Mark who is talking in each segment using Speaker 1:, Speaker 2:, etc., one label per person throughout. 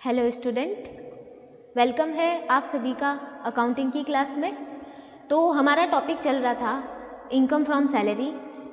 Speaker 1: Hello student, welcome है आप सभी का अकाउंटिंग की क्लास में। तो हमारा टॉपिक चल रहा था इनकम फ्रॉम सैलरी,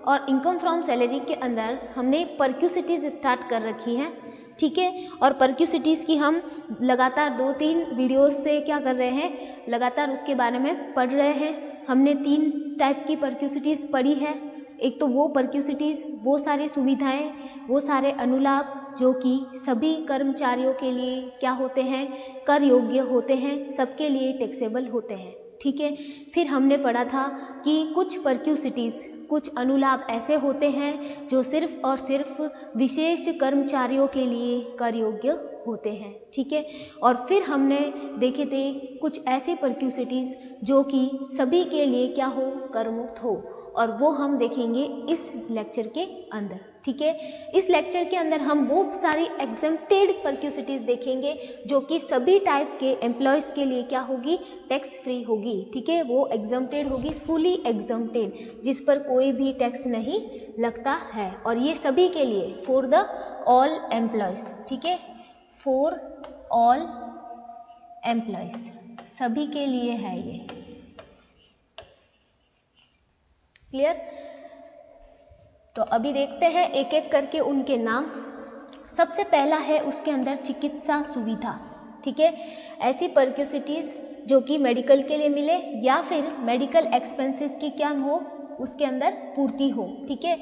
Speaker 1: और इनकम फ्रॉम सैलरी के अंदर हमने परक्यूसिटीज़ स्टार्ट कर रखी हैं, ठीक है। और परक्यूसिटीज़ की हम लगातार 2-3 वीडियोस से क्या कर रहे हैं, लगातार उसके बारे में पढ़ रहे हैं। हमने 3 टाइप की परक्यूसिटीज़ पढ़ी है। एक तो वो परक्यूसिटीज़, वो सारी सुविधाएं, वो सारे अनुलाभ जो कि सभी कर्मचारियों के लिए क्या होते हैं, कर योग्य होते हैं, सबके लिए टैक्सेबल होते हैं, ठीक है। फिर हमने पढ़ा था कि कुछ परक्यूसिटीज़, कुछ अनुलाभ ऐसे होते हैं जो सिर्फ और सिर्फ विशेष कर्मचारियों के लिए कर योग्य होते हैं, ठीक है। और फिर हमने देखे थे कुछ ऐसे परक्यूसिटीज़ जो कि सभी के लिए क्या हो, कर मुक्त हो, और वो हम देखेंगे इस लेक्चर के अंदर, ठीक है। इस लेक्चर के अंदर हम वो सारी एग्जम्प्टेड परक्यूसिटीज़ देखेंगे जो कि सभी टाइप के एम्प्लॉयज़ के लिए क्या होगी, टैक्स फ्री होगी, ठीक है। वो एग्जम्प्टेड होगी, फुली एग्जम्प्टेड, जिस पर कोई भी टैक्स नहीं लगता है। और ये सभी के लिए, फॉर द ऑल एम्प्लॉयज़, ठीक है, फॉर ऑल एम्प्लॉयज़, सभी के लिए है ये, क्लियर। तो अभी देखते हैं एक एक करके उनके नाम। सबसे पहला है उसके अंदर चिकित्सा सुविधा, ठीक है। ऐसी परक्यूसिटीज़ जो कि मेडिकल के लिए मिले या फिर मेडिकल एक्सपेंसेस की क्या हो, उसके अंदर पूर्ति हो, ठीक है।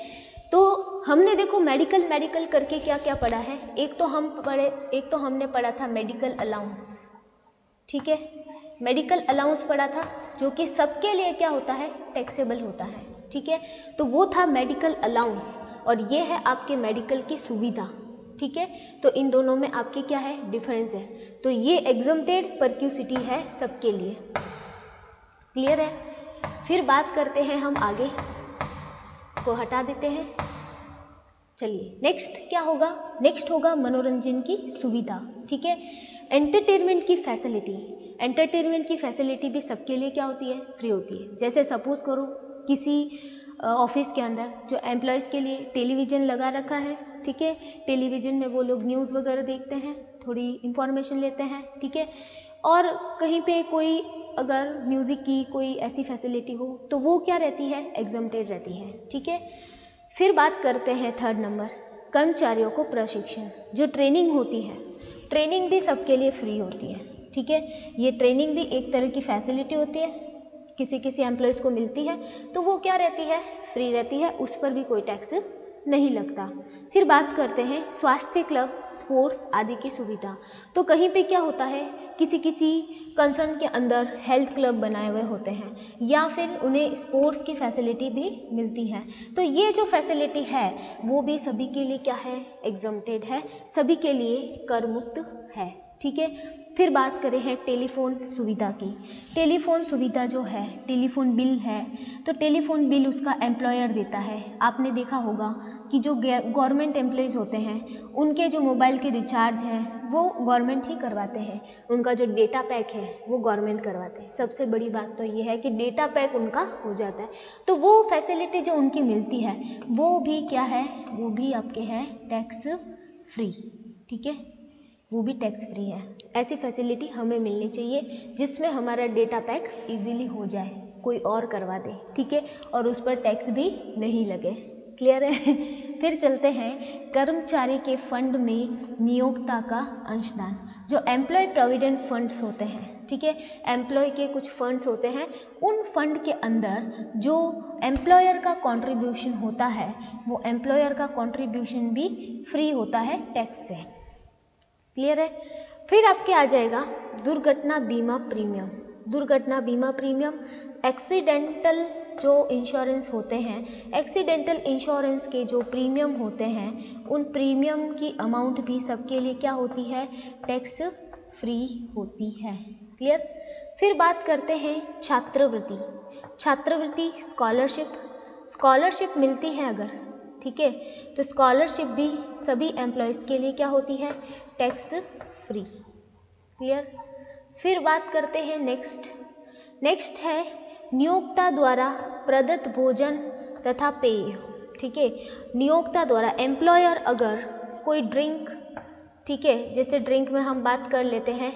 Speaker 1: तो हमने देखो मेडिकल करके क्या क्या पढ़ा है। एक तो हमने पढ़ा था मेडिकल अलाउंस, ठीक है। मेडिकल अलाउंस पढ़ा था जो कि सबके लिए क्या होता है, टैक्सेबल होता है, ठीक है। तो वो था मेडिकल अलाउंस, और ये है आपके मेडिकल की सुविधा, ठीक है। तो इन दोनों में आपके क्या है, डिफरेंस है। तो ये एग्जम्प्टेड परक्यूसिटी है सबके लिए, क्लियर है। फिर बात करते हैं हम आगे, इसको हटा देते हैं। चलिए नेक्स्ट क्या होगा, नेक्स्ट होगा मनोरंजन की सुविधा, ठीक है। एंटरटेनमेंट की फैसिलिटी, एंटरटेनमेंट की फैसिलिटी भी सबके लिए क्या होती है, फ्री होती है। जैसे सपोज करो किसी ऑफिस के अंदर जो एम्प्लॉयज़ के लिए टेलीविज़न लगा रखा है, ठीक है। टेलीविज़न में वो लोग न्यूज़ वगैरह देखते हैं, थोड़ी इंफॉर्मेशन लेते हैं, ठीक है। और कहीं पे कोई अगर म्यूज़िक की कोई ऐसी फैसिलिटी हो तो वो क्या रहती है, एग्जम्प्टेड रहती है, ठीक है। फिर बात करते हैं थर्ड नंबर, कर्मचारियों को प्रशिक्षण, जो ट्रेनिंग होती है, ट्रेनिंग भी सबके लिए फ्री होती है, ठीक है। ये ट्रेनिंग भी एक तरह की फैसिलिटी होती है, किसी एम्प्लॉयज़ को मिलती है, तो वो क्या रहती है, फ्री रहती है, उस पर भी कोई टैक्स नहीं लगता। फिर बात करते हैं स्वास्थ्य क्लब, स्पोर्ट्स आदि की सुविधा। तो कहीं पे क्या होता है, किसी कंसर्न के अंदर हेल्थ क्लब बनाए हुए होते हैं, या फिर उन्हें स्पोर्ट्स की फैसिलिटी भी मिलती है। तो ये जो फैसिलिटी है वो भी सभी के लिए क्या है, एग्जम्प्टेड है, सभी के लिए कर मुक्त है, ठीक है। फिर बात करें हैं टेलीफोन सुविधा की। टेलीफोन सुविधा जो है, टेलीफोन बिल है, तो टेलीफोन बिल उसका एम्प्लॉयर देता है। आपने देखा होगा कि जो गवर्नमेंट एम्प्लॉयज़ होते हैं उनके जो मोबाइल के रिचार्ज हैं वो गवर्नमेंट ही करवाते हैं, उनका जो डेटा पैक है वो गवर्नमेंट करवाते हैं। सबसे बड़ी बात तो ये है कि डेटा पैक उनका हो जाता है, तो वो फैसिलिटी जो उनकी मिलती है वो भी क्या है, वो भी आपके है टैक्स फ्री, ठीक है, वो भी टैक्स फ्री है। ऐसी फैसिलिटी हमें मिलनी चाहिए जिसमें हमारा डेटा पैक इजीली हो जाए, कोई और करवा दे, ठीक है, और उस पर टैक्स भी नहीं लगे, क्लियर है। फिर चलते हैं कर्मचारी के फंड में नियोक्ता का अंशदान, जो एम्प्लॉय प्रोविडेंट फंड्स होते हैं, ठीक है। एम्प्लॉय के कुछ फंड्स होते हैं, उन फंड के अंदर जो एम्प्लॉयर का कंट्रीब्यूशन होता है वो एम्प्लॉयर का कंट्रीब्यूशन भी फ्री होता है टैक्स से, क्लियर है। फिर आपके आ जाएगा दुर्घटना बीमा प्रीमियम। दुर्घटना बीमा प्रीमियम, एक्सीडेंटल जो इंश्योरेंस होते हैं, एक्सीडेंटल इंश्योरेंस के जो प्रीमियम होते हैं उन प्रीमियम की अमाउंट भी सबके लिए क्या होती है, टैक्स फ्री होती है, क्लियर। फिर बात करते हैं छात्रवृत्ति। छात्रवृत्ति स्कॉलरशिप मिलती है अगर, ठीक है, तो स्कॉलरशिप भी सभी एम्प्लॉयज़ के लिए क्या होती है, टैक्स फ्री, क्लियर। फिर बात करते हैं नेक्स्ट है नियोक्ता द्वारा प्रदत्त भोजन तथा पेय, ठीक है। नियोक्ता द्वारा, एम्प्लॉयर अगर कोई ड्रिंक ठीक है। जैसे ड्रिंक में हम बात कर लेते हैं,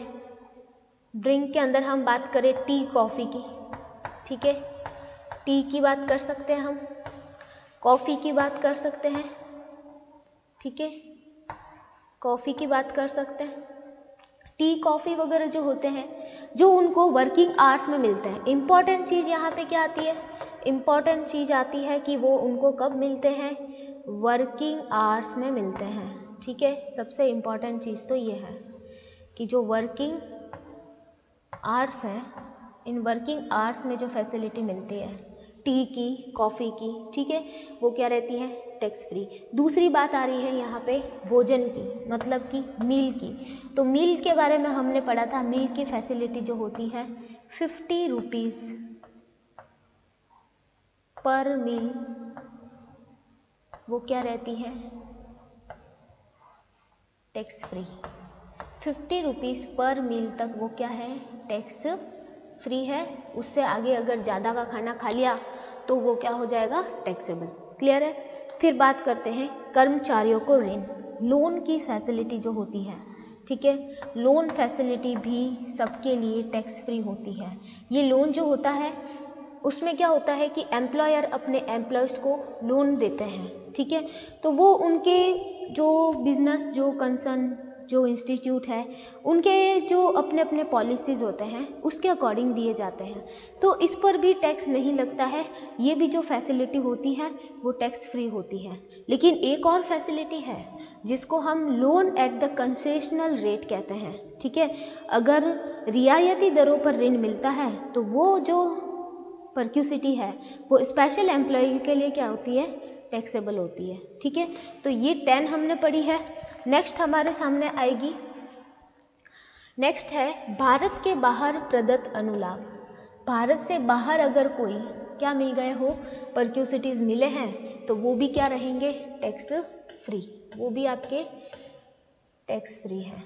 Speaker 1: ड्रिंक के अंदर हम बात करें टी कॉफ़ी की, ठीक है, टी की बात कर सकते हैं हम, कॉफ़ी की बात कर सकते हैं, ठीक है, कॉफ़ी की बात कर सकते हैं। टी कॉफ़ी वगैरह जो होते हैं, जो उनको वर्किंग आवर्स में मिलते हैं। इम्पॉर्टेंट चीज़ यहाँ पे क्या आती है, इम्पॉर्टेंट चीज़ आती है कि वो उनको कब मिलते हैं, वर्किंग आवर्स में मिलते हैं, ठीक है। सबसे इम्पॉर्टेंट चीज़ तो ये है कि जो वर्किंग आवर्स हैं, इन वर्किंग आवर्स में जो फैसिलिटी मिलती है टी की, कॉफ़ी की, ठीक है, वो क्या रहती है, टैक्स फ्री। दूसरी बात आ रही है यहाँ पे भोजन की, मतलब कि मील की। तो मील के बारे में हमने पढ़ा था, मील की फैसिलिटी जो होती है 50 रुपीज़ पर मील, वो क्या रहती है, टैक्स फ्री। 50 रुपीज़ पर मील तक वो क्या है, टैक्स फ्री है। उससे आगे अगर ज़्यादा का खाना खा लिया तो वो क्या हो जाएगा, टैक्सेबल। क्लियर है। फिर बात करते हैं कर्मचारियों को ऋण, लोन की फैसिलिटी जो होती है, ठीक है, लोन फैसिलिटी भी सबके लिए टैक्स फ्री होती है। ये लोन जो होता है उसमें क्या होता है कि एम्प्लॉयर अपने एम्प्लॉयज़ को लोन देते हैं, ठीक है, तो वो उनके जो बिजनेस, जो कंसर्न, जो इंस्टीट्यूट है, उनके जो अपने अपने पॉलिसीज़ होते हैं उसके अकॉर्डिंग दिए जाते हैं। तो इस पर भी टैक्स नहीं लगता है। ये भी जो फैसिलिटी होती है वो टैक्स फ्री होती है। लेकिन एक और फैसिलिटी है जिसको हम loan at the concessional rate कहते हैं, ठीक है। अगर रियायती दरों पर ऋण मिलता है तो वो जो परक्यूसिटी है वो स्पेशल एम्प्लॉय के लिए क्या होती है, टैक्सेबल होती है, ठीक है। तो ये 10 हमने पढ़ी है। नेक्स्ट हमारे सामने आएगी, नेक्स्ट है भारत के बाहर प्रदत्त अनुलाभ। भारत से बाहर अगर कोई क्या मिल गए हो, परक्यूसिटीज मिले हैं, तो वो भी क्या रहेंगे, टैक्स फ्री, वो भी आपके टैक्स फ्री है।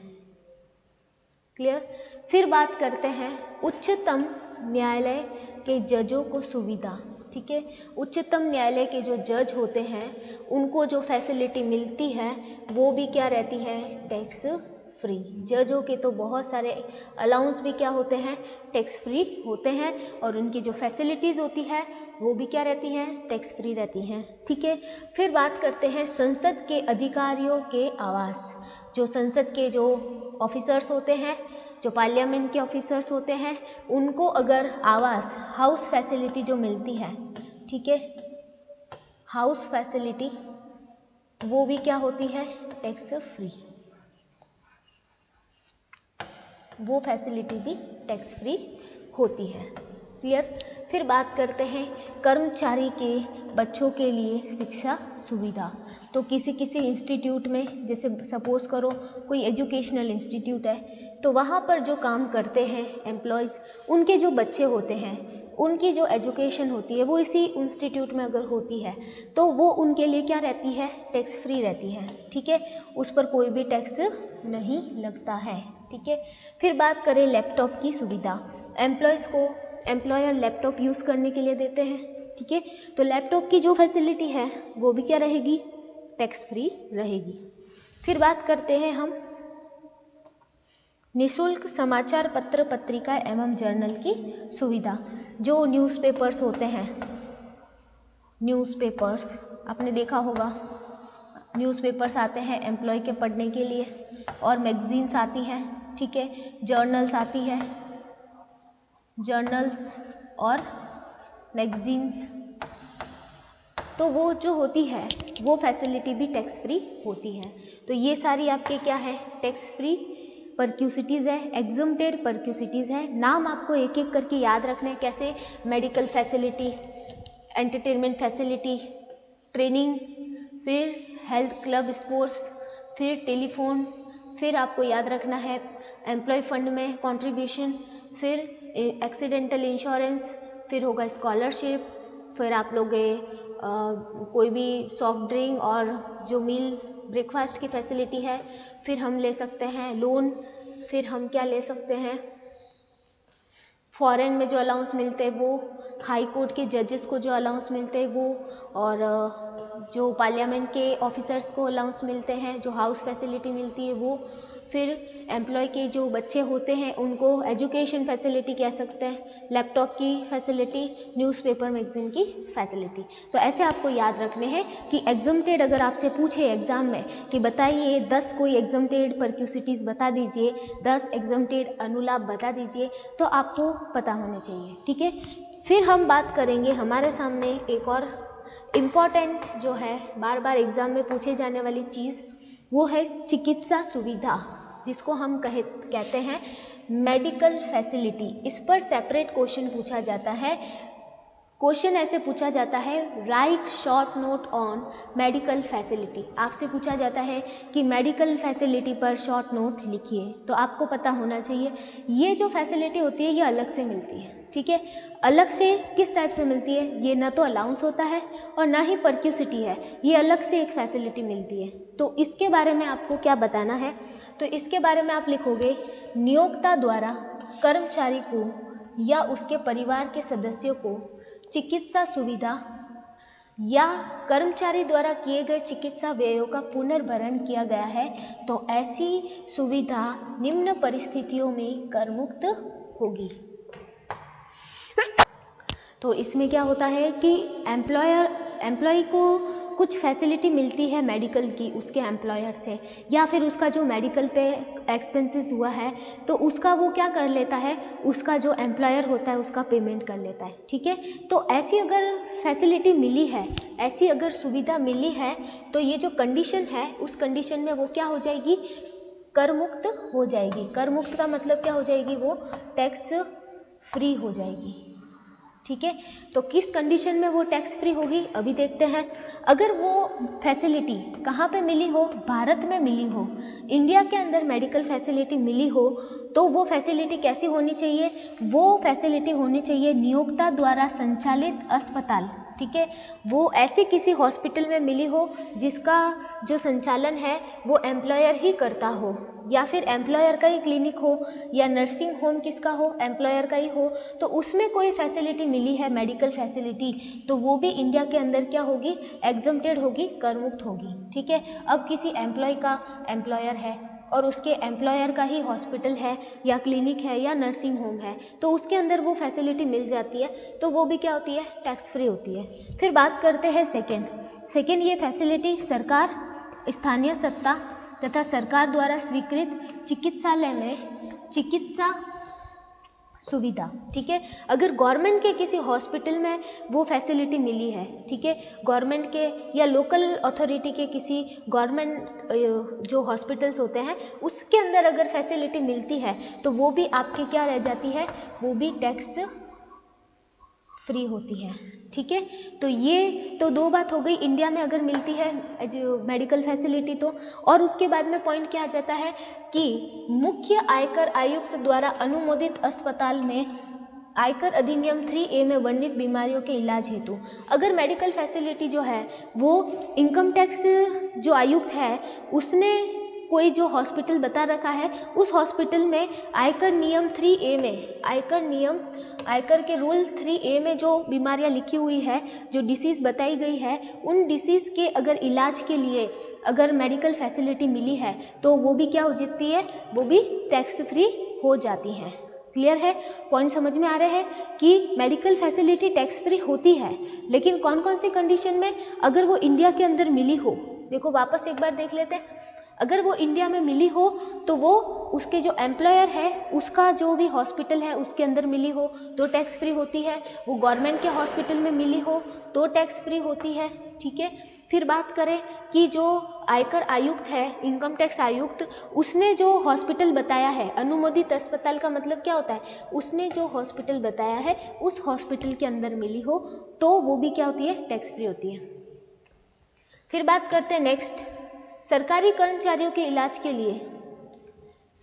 Speaker 1: क्लियर। फिर बात करते हैं उच्चतम न्यायालय के जजों को सुविधा, ठीक है। उच्चतम न्यायालय के जो जज होते हैं उनको जो फैसिलिटी मिलती है वो भी क्या रहती है, टैक्स फ्री। जजों के तो बहुत सारे अलाउंस भी क्या होते हैं, टैक्स फ्री होते हैं, और उनकी जो फैसिलिटीज़ होती है वो भी क्या रहती हैं, टैक्स फ्री रहती हैं, ठीक है। फिर बात करते हैं संसद के अधिकारियों के आवास। जो संसद के जो ऑफिसर्स होते हैं, जो पार्लियामेंट के ऑफिसर्स होते हैं, उनको अगर आवास, हाउस फैसिलिटी जो मिलती है, ठीक है, हाउस फैसिलिटी, वो भी क्या होती है, टैक्स फ्री। वो फैसिलिटी भी टैक्स फ्री होती है। क्लियर। फिर बात करते हैं कर्मचारी के बच्चों के लिए शिक्षा सुविधा। तो किसी किसी इंस्टीट्यूट में, जैसे सपोज करो कोई एजुकेशनल इंस्टीट्यूट है, तो वहाँ पर जो काम करते हैं एम्प्लॉयज़, उनके जो बच्चे होते हैं, उनकी जो एजुकेशन होती है वो इसी इंस्टीट्यूट में अगर होती है तो वो उनके लिए क्या रहती है, टैक्स फ्री रहती है, ठीक है। उस पर कोई भी टैक्स नहीं लगता है, ठीक है। फिर बात करें लैपटॉप की सुविधा। एम्प्लॉयज़ को एम्प्लॉयर लैपटॉप यूज़ करने के लिए देते हैं, ठीक है। तो लैपटॉप की जो फैसिलिटी है वो भी क्या रहेगी, टैक्स फ्री रहेगी। फिर बात करते हैं हम निःशुल्क समाचार पत्र, पत्रिका एवं जर्नल की सुविधा। जो न्यूज़पेपर्स होते हैं, न्यूज़पेपर्स आपने देखा होगा, न्यूज़पेपर्स आते हैं एम्प्लॉय के पढ़ने के लिए, और मैगजीन्स आती हैं, ठीक है, जर्नल्स आती है, जर्नल्स और मैगजीन्स, तो वो जो होती है वो फैसिलिटी भी टैक्स फ्री होती है। तो ये सारी आपके क्या है, टैक्स फ्री परक्यूसिटीज़ है, एग्जम्प्टेड परक्यूसिटीज़ है। नाम आपको एक एक करके याद रखने हैं, कैसे, medical facility, entertainment facility, training, फिर हेल्थ क्लब स्पोर्ट्स, फिर टेलीफोन, फिर आपको याद रखना है एम्प्लॉय फंड में कंट्रीब्यूशन, फिर एक्सीडेंटल इंश्योरेंस, फिर होगा स्कॉलरशिप, फिर आप लोग कोई भी सॉफ्ट ड्रिंक और जो मील ब्रेकफास्ट की फैसिलिटी है, फिर हम ले सकते हैं लोन, फिर हम क्या ले सकते हैं, फॉरेन में जो अलाउंस मिलते हैं वो, हाई कोर्ट के जजेस को जो अलाउंस मिलते हैं वो, और जो पार्लियामेंट के ऑफिसर्स को अलाउंस मिलते हैं, जो हाउस फैसिलिटी मिलती है वो, फिर एम्प्लॉय के जो बच्चे होते हैं उनको एजुकेशन फैसिलिटी कह सकते हैं, लैपटॉप की फैसिलिटी, न्यूज़पेपर मैगजीन की फैसिलिटी। तो ऐसे आपको याद रखने हैं कि एग्जम्प्टेड अगर आपसे पूछे एग्जाम में कि बताइए 10 कोई एग्जम्प्टेड परक्यूसिटीज़ बता दीजिए, 10 एग्जम्प्टेड अनुलाप बता दीजिए, तो आपको पता होने चाहिए, ठीक है। फिर हम बात करेंगे, हमारे सामने एक और इम्पॉर्टेंट जो है बार बार एग्जाम में पूछे जाने वाली चीज़, वो है चिकित्सा सुविधा, जिसको हम कहते हैं मेडिकल फैसिलिटी। इस पर सेपरेट क्वेश्चन पूछा जाता है। क्वेश्चन ऐसे पूछा जाता है, right short note on medical facility. आपसे पूछा जाता है कि मेडिकल फैसिलिटी पर शॉर्ट नोट लिखिए। तो आपको पता होना चाहिए ये जो फैसिलिटी होती है ये अलग से मिलती है, ठीक है। अलग से किस टाइप से मिलती है, ये ना तो अलाउंस होता है और ना ही परक्यूसिटी है, ये अलग से एक फैसिलिटी मिलती है। तो इसके बारे में आपको क्या बताना है, तो इसके बारे में आप लिखोगे, नियोक्ता द्वारा कर्मचारी को या उसके परिवार के सदस्यों को चिकित्सा सुविधा या कर्मचारी द्वारा किए गए चिकित्सा व्ययों का पुनर्भरण किया गया है, तो ऐसी सुविधा निम्न परिस्थितियों में कर मुक्त होगी। तो इसमें क्या होता है कि एम्प्लॉय को कुछ फैसिलिटी मिलती है मेडिकल की उसके एम्प्लॉयर से, या फिर उसका जो मेडिकल पे एक्सपेंसेस हुआ है तो उसका वो क्या कर लेता है, उसका जो एम्प्लॉयर होता है उसका पेमेंट कर लेता है, ठीक है। तो ऐसी अगर फैसिलिटी मिली है, ऐसी अगर सुविधा मिली है, तो ये जो कंडीशन है उस कंडीशन में वो क्या हो जाएगी, कर मुक्त हो जाएगी। कर मुक्त का मतलब क्या हो जाएगी, वो टैक्स फ्री हो जाएगी, ठीक है। तो किस कंडीशन में वो टैक्स फ्री होगी अभी देखते हैं। अगर वो फैसिलिटी कहाँ पे मिली हो, भारत में मिली हो, इंडिया के अंदर मेडिकल फैसिलिटी मिली हो, तो वो फैसिलिटी कैसी होनी चाहिए, वो फैसिलिटी होनी चाहिए नियोक्ता द्वारा संचालित अस्पताल, ठीक है। वो ऐसे किसी हॉस्पिटल में मिली हो जिसका जो संचालन है वो एम्प्लॉयर ही करता हो, या फिर एम्प्लॉयर का ही क्लिनिक हो, या नर्सिंग होम किसका हो, एम्प्लॉयर का ही हो, तो उसमें कोई फैसिलिटी मिली है मेडिकल फैसिलिटी, तो वो भी इंडिया के अंदर क्या होगी, एग्जम्प्टेड होगी, कर मुक्त होगी, ठीक है। अब किसी एम्प्लॉय का एम्प्लॉयर है और उसके एम्प्लॉयर का ही हॉस्पिटल है या क्लिनिक है या नर्सिंग होम है, तो उसके अंदर वो फैसिलिटी मिल जाती है, तो वो भी क्या होती है, टैक्स फ्री होती है। फिर बात करते हैं सेकेंड, ये फैसिलिटी सरकार, स्थानीय सत्ता तथा सरकार द्वारा स्वीकृत चिकित्सालय में चिकित्सा सुविधा, ठीक है। अगर गवर्नमेंट के किसी हॉस्पिटल में वो फैसिलिटी मिली है, ठीक है, गवर्नमेंट के या लोकल अथॉरिटी के किसी गवर्नमेंट जो हॉस्पिटल्स होते हैं उसके अंदर अगर फैसिलिटी मिलती है, तो वो भी आपके क्या रह जाती है, वो भी टैक्स फ्री होती है, ठीक है। तो ये तो दो बात हो गई, इंडिया में अगर मिलती है जो मेडिकल फैसिलिटी तो, और उसके बाद में पॉइंट क्या आ जाता है कि मुख्य आयकर आयुक्त द्वारा अनुमोदित अस्पताल में आयकर अधिनियम 3A में वर्णित बीमारियों के इलाज हेतु अगर मेडिकल फैसिलिटी जो है वो इनकम टैक्स जो आयुक्त है उसने कोई जो हॉस्पिटल बता रखा है, उस हॉस्पिटल में आयकर नियम 3A में आयकर के रूल 3A में जो बीमारियां लिखी हुई है, जो डिसीज़ बताई गई है, उन डिसीज़ के अगर इलाज के लिए अगर मेडिकल फैसिलिटी मिली है तो वो भी क्या हो जाती है, वो भी टैक्स फ्री हो जाती है। क्लियर है, पॉइंट समझ में आ रहे हैं कि मेडिकल फैसिलिटी टैक्स फ्री होती है, लेकिन कौन कौन सी कंडीशन में, अगर वो इंडिया के अंदर मिली हो। देखो वापस एक बार देख लेते हैं, अगर वो इंडिया में मिली हो तो वो उसके जो एम्प्लॉयर है उसका जो भी हॉस्पिटल है उसके अंदर मिली हो तो टैक्स फ्री होती है, वो गवर्नमेंट के हॉस्पिटल में मिली हो तो टैक्स फ्री होती है, ठीक है। फिर बात करें कि जो आयकर आयुक्त है, इनकम टैक्स आयुक्त, उसने जो हॉस्पिटल बताया है, अनुमोदित अस्पताल का मतलब क्या होता है, उसने जो हॉस्पिटल बताया है उस हॉस्पिटल के अंदर मिली हो तो वो भी क्या होती है, टैक्स फ्री होती है। फिर बात करते हैं नेक्स्ट, सरकारी कर्मचारियों के इलाज के लिए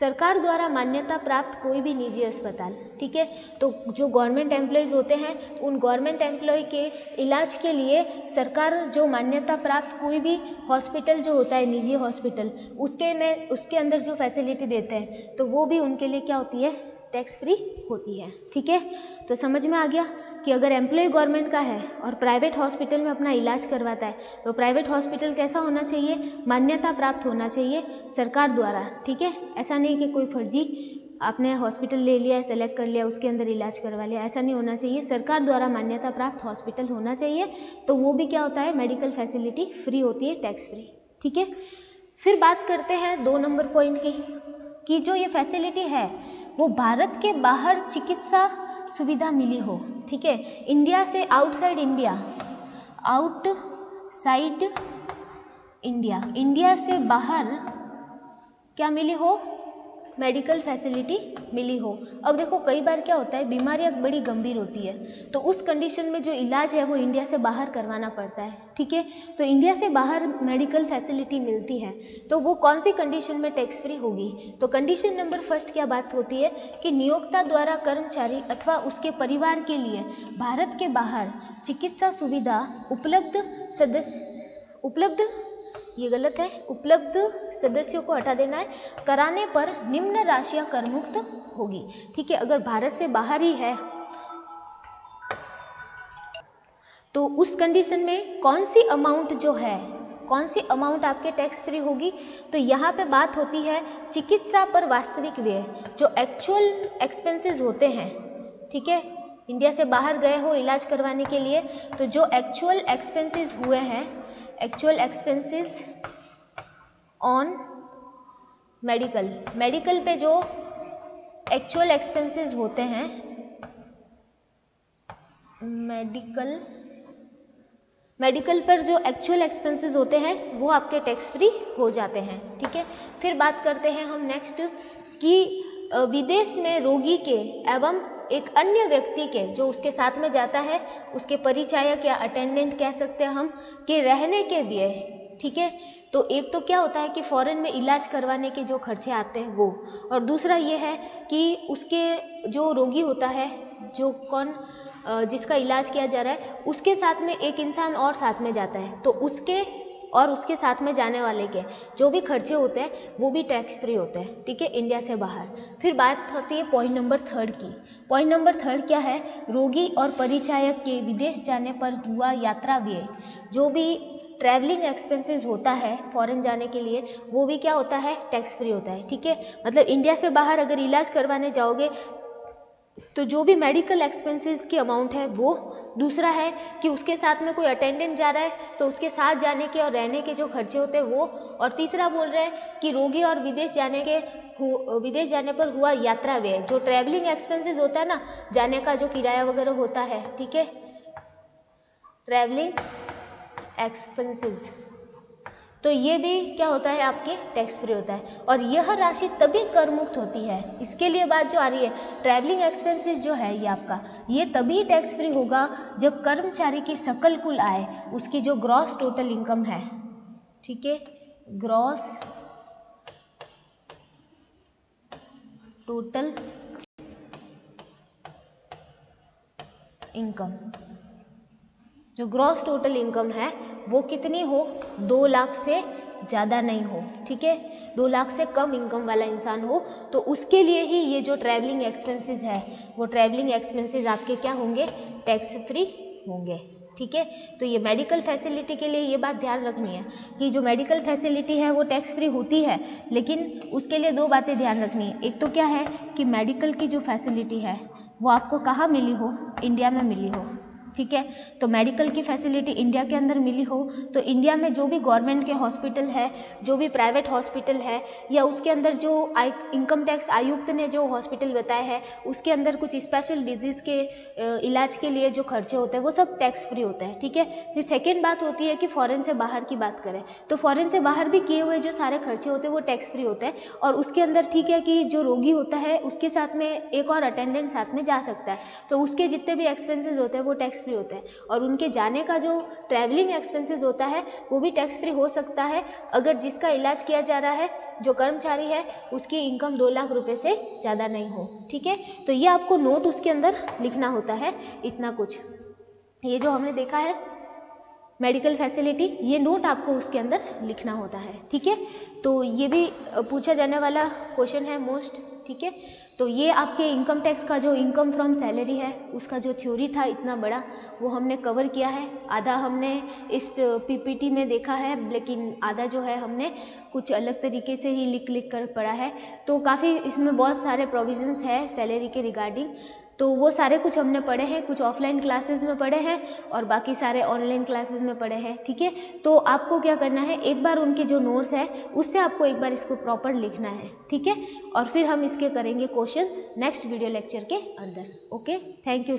Speaker 1: सरकार द्वारा मान्यता प्राप्त कोई भी निजी अस्पताल, ठीक है। तो जो गवर्नमेंट एम्प्लॉयज होते हैं उन गवर्नमेंट एम्प्लॉय के इलाज के लिए सरकार जो मान्यता प्राप्त कोई भी हॉस्पिटल जो होता है, निजी हॉस्पिटल, उसके अंदर जो फैसिलिटी देते हैं तो वो भी उनके लिए क्या होती है, टैक्स फ्री होती है। ठीक है, तो समझ में आ गया कि अगर एम्प्लॉय गवर्नमेंट का है और प्राइवेट हॉस्पिटल में अपना इलाज करवाता है तो प्राइवेट हॉस्पिटल कैसा होना चाहिए, मान्यता प्राप्त होना चाहिए सरकार द्वारा। ठीक है, ऐसा नहीं कि कोई फर्जी आपने हॉस्पिटल ले लिया, सेलेक्ट कर लिया, उसके अंदर इलाज करवा लिया, ऐसा नहीं होना चाहिए। सरकार द्वारा मान्यता प्राप्त हॉस्पिटल होना चाहिए, तो वो भी क्या होता है, मेडिकल फैसिलिटी फ्री होती है, टैक्स फ्री। ठीक है, फिर बात करते हैं 2 नंबर पॉइंट की, कि जो ये फैसिलिटी है वो भारत के बाहर चिकित्सा सुविधा मिली हो। ठीक है, इंडिया से outside India, outside India, India से बाहर क्या मिली हो, मेडिकल फैसिलिटी मिली हो। अब देखो कई बार क्या होता है, बीमारियां बड़ी गंभीर होती है, तो उस कंडीशन में जो इलाज है वो इंडिया से बाहर करवाना पड़ता है। ठीक है, तो इंडिया से बाहर मेडिकल फैसिलिटी मिलती है, तो वो कौन सी कंडीशन में टैक्स फ्री होगी। तो कंडीशन नंबर फर्स्ट क्या बात होती है कि नियोक्ता द्वारा कर्मचारी अथवा उसके परिवार के लिए भारत के बाहर चिकित्सा सुविधा ये गलत है, उपलब्ध सदस्यों को हटा देना है, कराने पर निम्न राशियां कर मुक्त होगी। ठीक है, अगर भारत से बाहर ही है तो उस कंडीशन में कौन सी अमाउंट जो है, कौन सी अमाउंट आपके टैक्स फ्री होगी। तो यहाँ पे बात होती है चिकित्सा पर वास्तविक व्यय, जो एक्चुअल एक्सपेंसेस होते हैं। ठीक है, इंडिया से बाहर गए हो इलाज करवाने के लिए, तो जो एक्चुअल एक्सपेंसेस हुए हैं, एक्चुअल एक्सपेंसेस ऑन मेडिकल पे जो एक्चुअल एक्सपेंसेस होते हैं, मेडिकल पर जो एक्चुअल एक्सपेंसेस होते हैं वो आपके टैक्स फ्री हो जाते हैं। ठीक है, फिर बात करते हैं हम नेक्स्ट कि विदेश में रोगी के एवं एक अन्य व्यक्ति के जो उसके साथ में जाता है, उसके परिचायक या अटेंडेंट कह सकते हैं हम, के रहने के व्यय। ठीक है, तो एक तो क्या होता है कि फॉरेन में इलाज करवाने के जो खर्चे आते हैं वो, और दूसरा ये है कि उसके जो रोगी होता है, जो जिसका इलाज किया जा रहा है, उसके साथ में एक इंसान और साथ में जाता है, तो उसके और उसके साथ में जाने वाले के जो भी खर्चे होते हैं वो भी टैक्स फ्री होते हैं। ठीक है, इंडिया से बाहर। फिर बात होती है पॉइंट नंबर 3 की। पॉइंट नंबर 3 क्या है, रोगी और परिचायक के विदेश जाने पर हुआ यात्रा व्यय, जो भी ट्रैवलिंग एक्सपेंसेस होता है फॉरेन जाने के लिए, वो भी क्या होता है, टैक्स फ्री होता है। ठीक है, मतलब इंडिया से बाहर अगर इलाज करवाने जाओगे तो जो भी मेडिकल एक्सपेंसेस की अमाउंट है वो, दूसरा है कि उसके साथ में कोई अटेंडेंट जा रहा है तो उसके साथ जाने के और रहने के जो खर्चे होते हैं वो, और तीसरा बोल रहे हैं कि रोगी और विदेश जाने पर हुआ यात्रा व्यय, जो ट्रैवलिंग एक्सपेंसेस होता है ना, जाने का जो किराया वगैरह होता है। ठीक है, ट्रैवलिंग एक्सपेंसेस, तो ये भी क्या होता है, आपके टैक्स फ्री होता है, और यह राशि तभी कर मुक्त होती है। इसके लिए बात जो आ रही है, ट्रैवलिंग एक्सपेंसेस जो है ये आपका, ये तभी टैक्स फ्री होगा जब कर्मचारी की सकल कुल आय, उसकी जो ग्रॉस टोटल इनकम है, ठीक है, ग्रॉस टोटल इनकम, जो ग्रॉस टोटल इनकम है वो कितनी हो, 2 लाख से ज़्यादा नहीं हो। ठीक है, 2 लाख से कम इनकम वाला इंसान हो, तो उसके लिए ही ये जो ट्रैवलिंग एक्सपेंसेस है वो ट्रैवलिंग एक्सपेंसेस आपके क्या होंगे, टैक्स फ्री होंगे। ठीक है, तो ये मेडिकल फैसिलिटी के लिए ये बात ध्यान रखनी है कि जो मेडिकल फैसिलिटी है वो टैक्स फ्री होती है, लेकिन उसके लिए 2 बातें ध्यान रखनी है। एक तो क्या है कि मेडिकल की जो फैसिलिटी है वो आपको कहाँ मिली हो, इंडिया में मिली हो। ठीक है, तो मेडिकल की फैसिलिटी इंडिया के अंदर मिली हो, तो इंडिया में जो भी गवर्नमेंट के हॉस्पिटल है, जो भी प्राइवेट हॉस्पिटल है, या उसके अंदर जो इनकम टैक्स आयुक्त ने जो हॉस्पिटल बताया है उसके अंदर कुछ स्पेशल डिजीज़ के इलाज के लिए जो खर्चे होते हैं वो सब टैक्स फ्री होते हैं। ठीक है, फिर सेकेंड बात होती है कि फॉरेन से बाहर की बात करें तो फॉरेन से बाहर भी किए हुए जो सारे खर्चे होते हैं वो टैक्स फ्री होते हैं, और उसके अंदर ठीक है कि जो रोगी होता है उसके साथ में एक और अटेंडेंट साथ में जा सकता है, तो उसके जितने भी एक्सपेंसेस होते हैं वो टैक्स फ्री होते हैं, और उनके जाने का जो ट्रैवलिंग एक्सपेंसेस होता है वो भी टैक्स फ्री हो सकता है अगर जिसका इलाज किया जा रहा है, जो कर्मचारी है, उसकी इनकम 2 लाख रुपए से ज़्यादा नहीं हो। ठीक है, तो ये आपको नोट उसके अंदर लिखना होता है, इतना कुछ। ये जो हमने देखा है मेडिकल फैसिलिटी, ये नोट आपको उसके अंदर लिखना होता है, ठीक है। तो ये भी पूछा जाने वाला क्वेश्चन है मोस्ट, ठीक है। तो ये आपके इनकम टैक्स का जो इनकम फ्रॉम सैलरी है उसका जो थ्योरी था इतना बड़ा, वो हमने कवर किया है। आधा हमने इस पीपीटी में देखा है, लेकिन आधा जो है हमने कुछ अलग तरीके से ही लिख कर पढ़ा है। तो काफ़ी इसमें बहुत सारे प्रोविजंस है सैलरी के रिगार्डिंग, तो वो सारे कुछ हमने पढ़े हैं, कुछ ऑफलाइन क्लासेस में पढ़े हैं और बाकी सारे ऑनलाइन क्लासेस में पढ़े हैं, ठीक है। तो आपको क्या करना है, एक बार उनके जो नोट्स है उससे आपको एक बार इसको प्रॉपर लिखना है, ठीक है। और फिर हम इसके करेंगे क्वेश्चंस नेक्स्ट वीडियो लेक्चर के अंदर। Okay, thank you.